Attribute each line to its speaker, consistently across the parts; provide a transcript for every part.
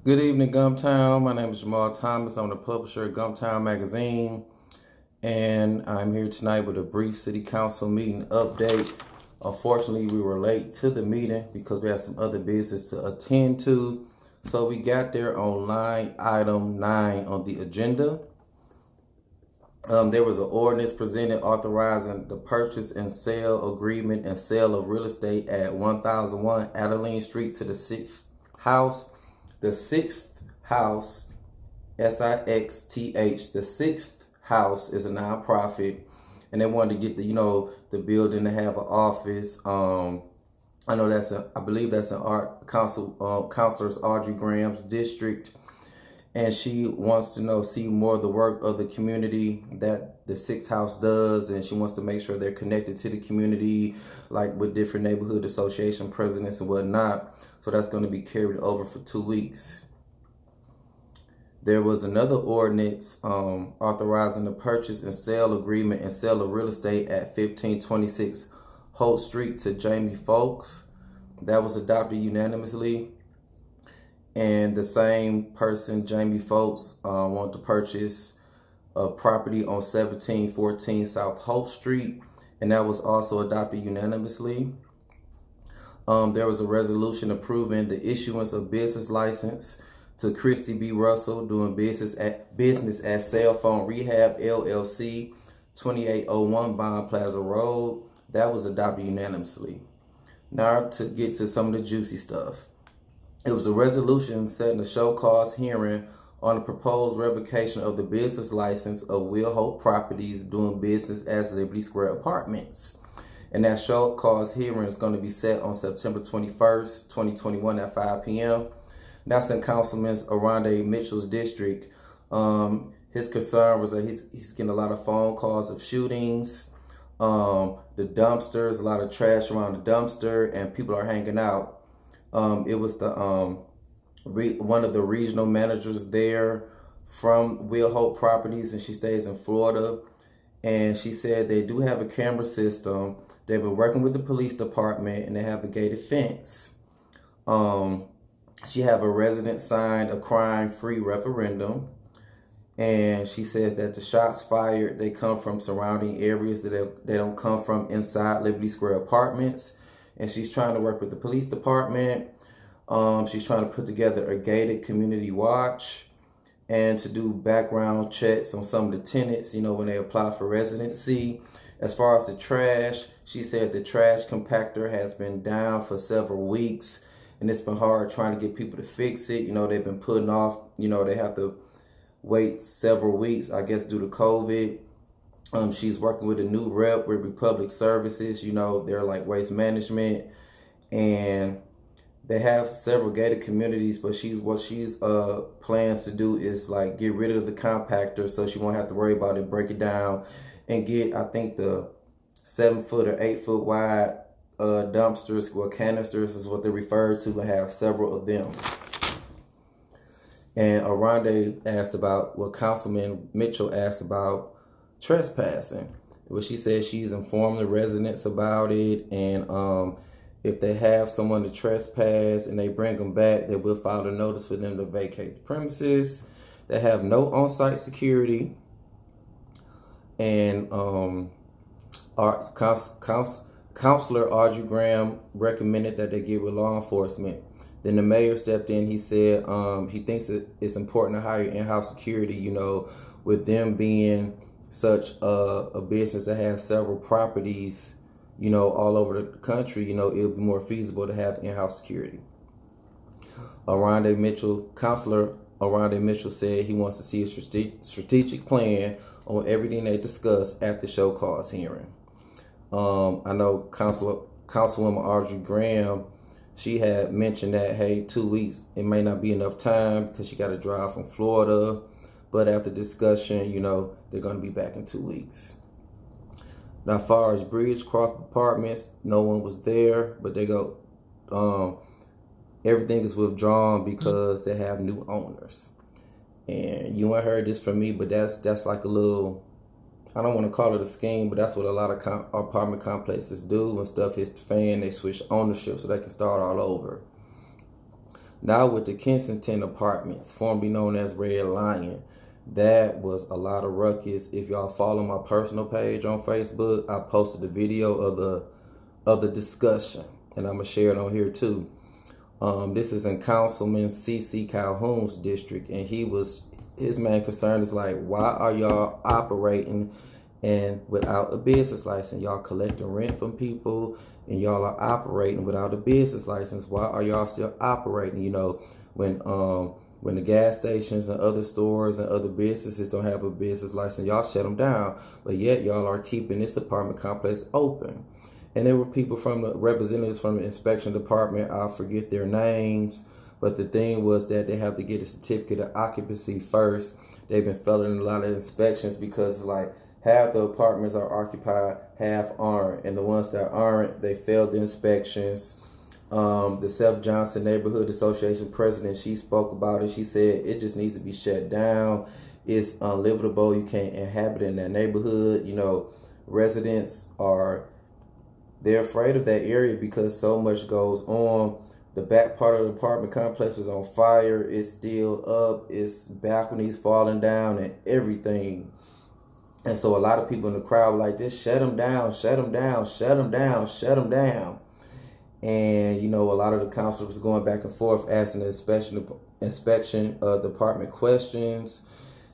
Speaker 1: Good evening, Gumtown. My name is Jamal Thomas. I'm the publisher of Gumtown Magazine, and I'm here tonight with a brief City Council meeting update. Unfortunately, we were late to the meeting because we had some other business to attend to, so we got there on line item 9 on the agenda. There was an ordinance presented authorizing the purchase and sale agreement and sale of real estate at 1001 Adeline Street to the 6th house. The 6th house, SIXTH, the 6th house is a nonprofit, and they wanted to get the building to have an office. I know I believe that's an art council, Councilors Audrey Graham's district, and she wants to see more of the work of the community that the 6th house does, and she wants to make sure they're connected to the community, like with different neighborhood association presidents and whatnot. So that's going to be carried over for 2 weeks. There was another ordinance authorizing the purchase and sale agreement and sale of real estate at 1526 Holt Street to Jamie Folks. That was adopted unanimously. And the same person, Jamie Folks, wanted to purchase a property on 1714 South Hope Street, and that was also adopted unanimously. There was a resolution approving the issuance of business license to Christy B. Russell doing business at Cell Phone Rehab LLC, 2801 Bond Plaza Road. That was adopted unanimously. Now to get to some of the juicy stuff. It was a resolution setting a show cause hearing on the proposed revocation of the business license of Will Hope Properties doing business as Liberty Square Apartments. And that show cause hearing is going to be set on September 21st, 2021 at 5 p.m. That's in Councilman Arande Mitchell's district. His concern was that he's getting a lot of phone calls of shootings, the dumpsters, a lot of trash around the dumpster, and people are hanging out. It was the one of the regional managers there from Will Hope Properties, and she stays in Florida. And she said they do have a camera system. They've been working with the police department, and they have a gated fence. She have a resident signed a crime-free referendum, and she says that the shots fired, they come from surrounding areas, that they don't come from inside Liberty Square Apartments. And she's trying to work with the police department. She's trying to put together a gated community watch and to do background checks on some of the tenants, when they apply for residency. As far as the trash, she said the trash compactor has been down for several weeks, and it's been hard trying to get people to fix it. They've been putting off, they have to wait several weeks, I guess, due to COVID. She's working with a new rep with Republic Services, they're like waste management, and they have several gated communities, but what she's plans to do is like get rid of the compactor so she won't have to worry about it, break it down, and get, I think, the 7-foot or 8-foot wide dumpsters, or canisters is what they're referred to, and have several of them. And Arande asked about, Councilman Mitchell asked about trespassing. Well, she said she's informed the residents about it, and if they have someone to trespass and they bring them back, they will file a notice for them to vacate the premises. They have no on-site security, and Councilor Audrey Graham recommended that they get with law enforcement. Then the mayor stepped in. He said he thinks it's important to hire in-house security, with them being such a business that has several properties, all over the country, it'll be more feasible to have in-house security. Councilor Arande Mitchell said he wants to see a strategic plan on everything they discussed at the show cause hearing. I know Councilwoman Audrey Graham, she had mentioned that, hey, 2 weeks, it may not be enough time because she got to drive from Florida. But after discussion, they're going to be back in 2 weeks. Now, as far as Bridgecroft Apartments, no one was there, but they go, everything is withdrawn because they have new owners. And you ain't heard this from me, but that's like a little, I don't want to call it a scheme, but that's what a lot of apartment complexes do. When stuff hits the fan, they switch ownership so they can start all over. Now with the Kensington Apartments, formerly known as Red Lion, that was a lot of ruckus. If y'all follow my personal page on Facebook, I posted the video of the discussion, and I'm gonna share it on here too. This is in Councilman C.C. Calhoun's district, and his main concern is like, why are y'all operating and without a business license? Y'all collecting rent from people, and y'all are operating without a business license. Why are y'all still operating? You know, when the gas stations and other stores and other businesses don't have a business license, y'all shut them down. But yet y'all are keeping this apartment complex open. And there were people from the representatives from the inspection department. I forget their names. But the thing was that they have to get a certificate of occupancy first. They've been failing a lot of inspections because like half the apartments are occupied, half aren't. And the ones that aren't, they failed the inspections. The Seth Johnson Neighborhood Association president, she spoke about it. She said it just needs to be shut down. It's unlivable. You can't inhabit in that neighborhood. You know, residents they're afraid of that area because so much goes on. The back part of the apartment complex was on fire. It's still up. Its balconies falling down and everything. And so a lot of people in the crowd were like, just shut them down, shut them down, shut them down, shut them down. And, you know, a lot of the councilors was going back and forth asking the inspection department questions.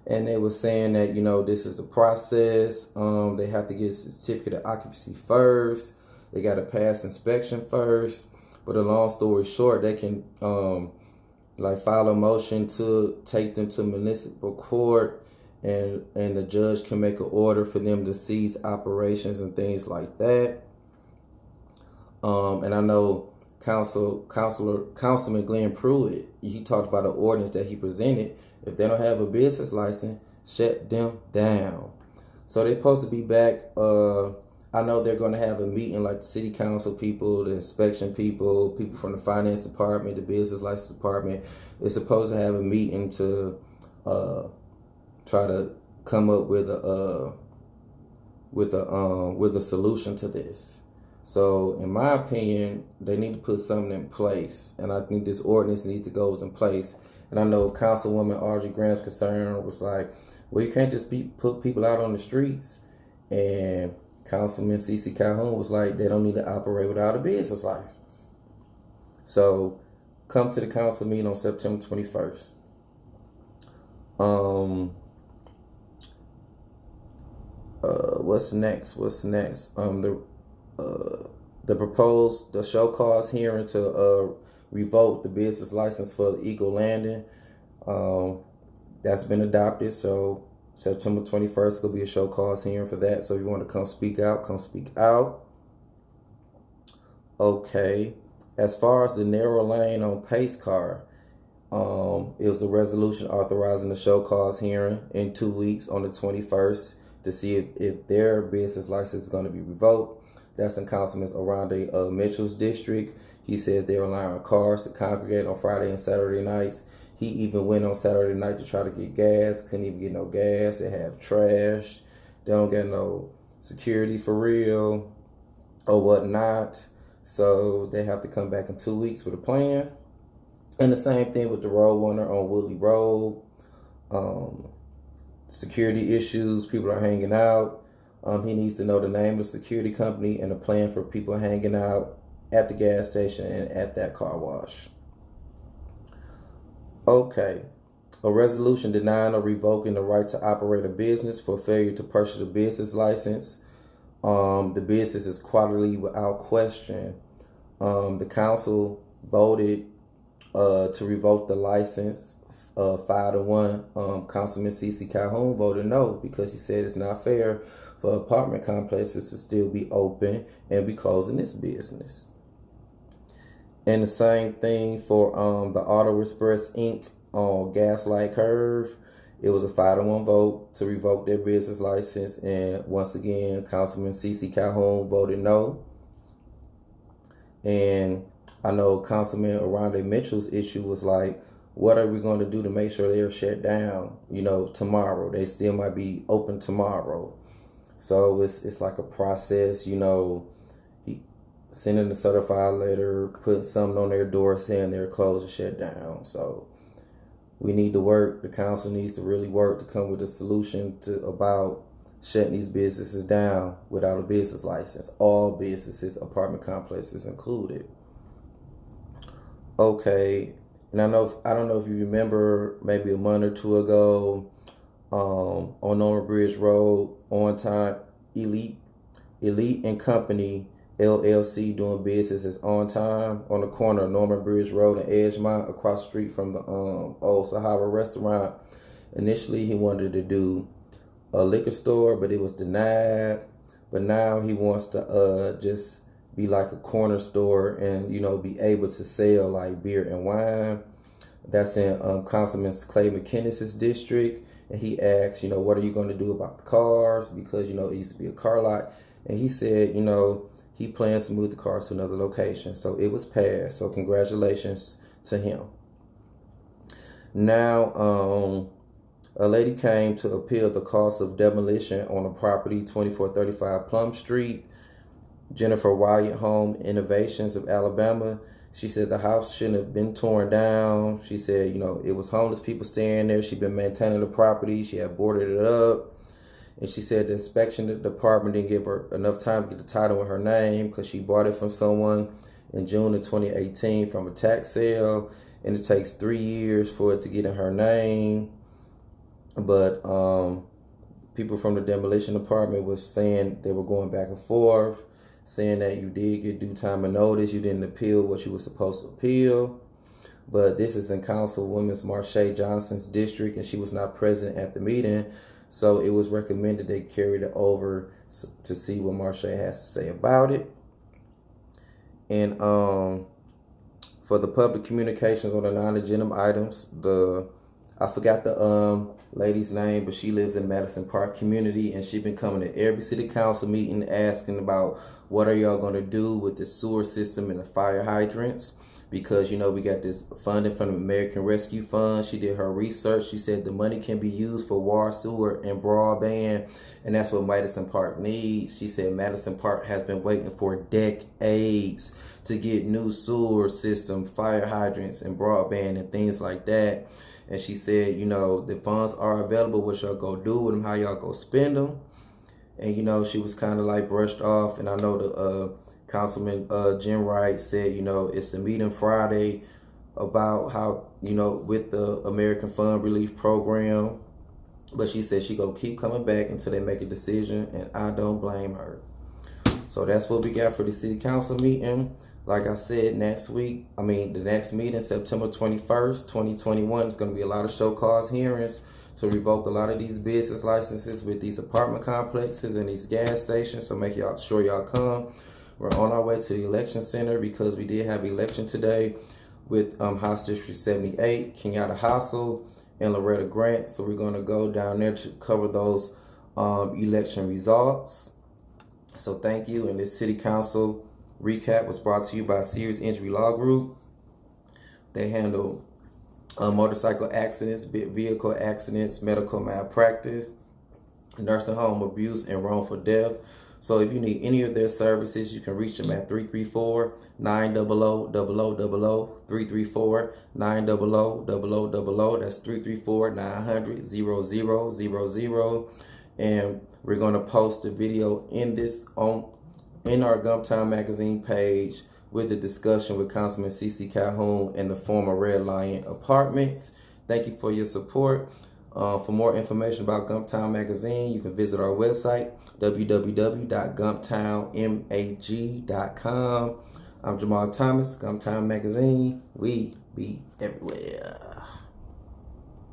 Speaker 1: And they were saying that, you know, this is a process. They have to get a certificate of occupancy first. They got to pass inspection first. But a long story short, they can like file a motion to take them to municipal court, and the judge can make an order for them to cease operations and things like that. And I know Councilman Glenn Pruitt, he talked about an ordinance that he presented. If they don't have a business license, shut them down. So they're supposed to be back. I know they're going to have a meeting like the city council people, the inspection people, people from the finance department, the business license department. They're supposed to have a meeting to try to come up with a solution to this. So in my opinion, they need to put something in place, and I think this ordinance needs to go in place. And I know Councilwoman Audrey Graham's concern was like, well, you can't just put people out on the streets. And Councilman C.C. Calhoun was like, they don't need to operate without a business license. So come to the council meeting on September 21st. What's next? The show cause hearing to revoke the business license for the Eagle Landing. That's been adopted. So September 21st will be a show cause hearing for that. So if you want to come speak out, come speak out. Okay. As far as the narrow lane on Pace Car, it was a resolution authorizing the show cause hearing in 2 weeks on the 21st to see if their business license is going to be revoked. That's in Councilman Aranda Mitchell's district. He says they're allowing cars to congregate on Friday and Saturday nights. He even went on Saturday night to try to get gas. Couldn't even get no gas. They have trash. They don't get no security for real or whatnot. So they have to come back in 2 weeks with a plan. And the same thing with the road runner on Woodley Road. Security issues. People are hanging out. He needs to know the name of the security company and a plan for people hanging out at the gas station and at that car wash. Okay. A resolution denying or revoking the right to operate a business for failure to purchase a business license. The business is quarterly without question. The council voted to revoke the license 5-1. Councilman C.C. Calhoun voted no because he said it's not fair for apartment complexes to still be open and be closing this business. And the same thing for the Auto Express Inc. on Gaslight Curve. It was a 5-1 vote to revoke their business license. And once again, Councilman C.C. Calhoun voted no. And I know Councilman Aranda Mitchell's issue was like, what are we going to do to make sure they're shut down, you know, tomorrow? They still might be open tomorrow. So it's like a process, you know. sending a certified letter, putting something on their door saying they're closed or shut down. So we need to work. The council needs to really work to come with a solution about shutting these businesses down without a business license. All businesses, apartment complexes included. Okay, and I don't know if you remember, maybe a month or two ago, on Norman Bridge Road, on time, Elite and Company LLC doing business is on time on the corner of Norman Bridge Road and Edgemont, across the street from the old Sahara restaurant. Initially, he wanted to do a liquor store, but it was denied. But now he wants to just be like a corner store and, you know, be able to sell like beer and wine. That's in Councilman Clay McKinnis's district. And he asked, you know, what are you going to do about the cars? Because, you know, it used to be a car lot. And he said, you know, he plans to move the cars to another location. So it was passed. So congratulations to him. Now, a lady came to appeal the cost of demolition on a property, 2435 Plum Street. Jennifer Wyatt Home Innovations of Alabama. She said the house shouldn't have been torn down. She said, you know, it was homeless people staying there. She'd been maintaining the property. She had boarded it up. And she said the inspection department didn't give her enough time to get the title in her name because she bought it from someone in June of 2018 from a tax sale. And it takes 3 years for it to get in her name. But people from the demolition department was saying they were going back and forth, saying that you did get due time and notice. You didn't appeal what you were supposed to appeal. But this is in Councilwoman Marsha Johnson's district, and she was not present at the meeting. So it was recommended they carried it over to see what Marsha has to say about it. And for the public communications on the non-agenda items, I forgot the lady's name, but she lives in Madison Park community, and she's been coming to every city council meeting asking about what are y'all going to do with the sewer system and the fire hydrants, because, you know, we got this funding from the American Rescue Fund. She did her research. She said the money can be used for water, sewer, and broadband, and that's what Madison Park needs. She said Madison Park has been waiting for decades to get new sewer system, fire hydrants, and broadband and things like that. And she said, you know, the funds are available. What y'all go do with them? How y'all go spend them? And, you know, she was kind of like brushed off. And I know the Councilman Jim Wright said, you know, it's the meeting Friday about how, you know, with the American Fund Relief Program. But she said she gonna keep coming back until they make a decision. And I don't blame her. So that's what we got for the city council meeting. Like I said, the next meeting, September 21st, 2021, is going to be a lot of show cause hearings to revoke a lot of these business licenses with these apartment complexes and these gas stations. So make sure y'all come. We're on our way to the election center because we did have election today with House District 78, Kenyatta Hassel, and Loretta Grant. So we're going to go down there to cover those election results. So thank you. And this city council recap was brought to you by Sears Injury Law Group. They handle motorcycle accidents, vehicle accidents, medical malpractice, nursing home abuse, and wrongful death. So if you need any of their services, you can reach them at 334-900-0000, 334-900-0000. That's 334-900-0000. And we're going to post a video in our Gumptown Magazine page with a discussion with Councilman C.C. Calhoun and the former Red Lion Apartments. Thank you for your support. For more information about Gumptown Magazine, you can visit our website, www.gumptownmag.com. I'm Jamal Thomas, Gumptown Magazine. We be everywhere.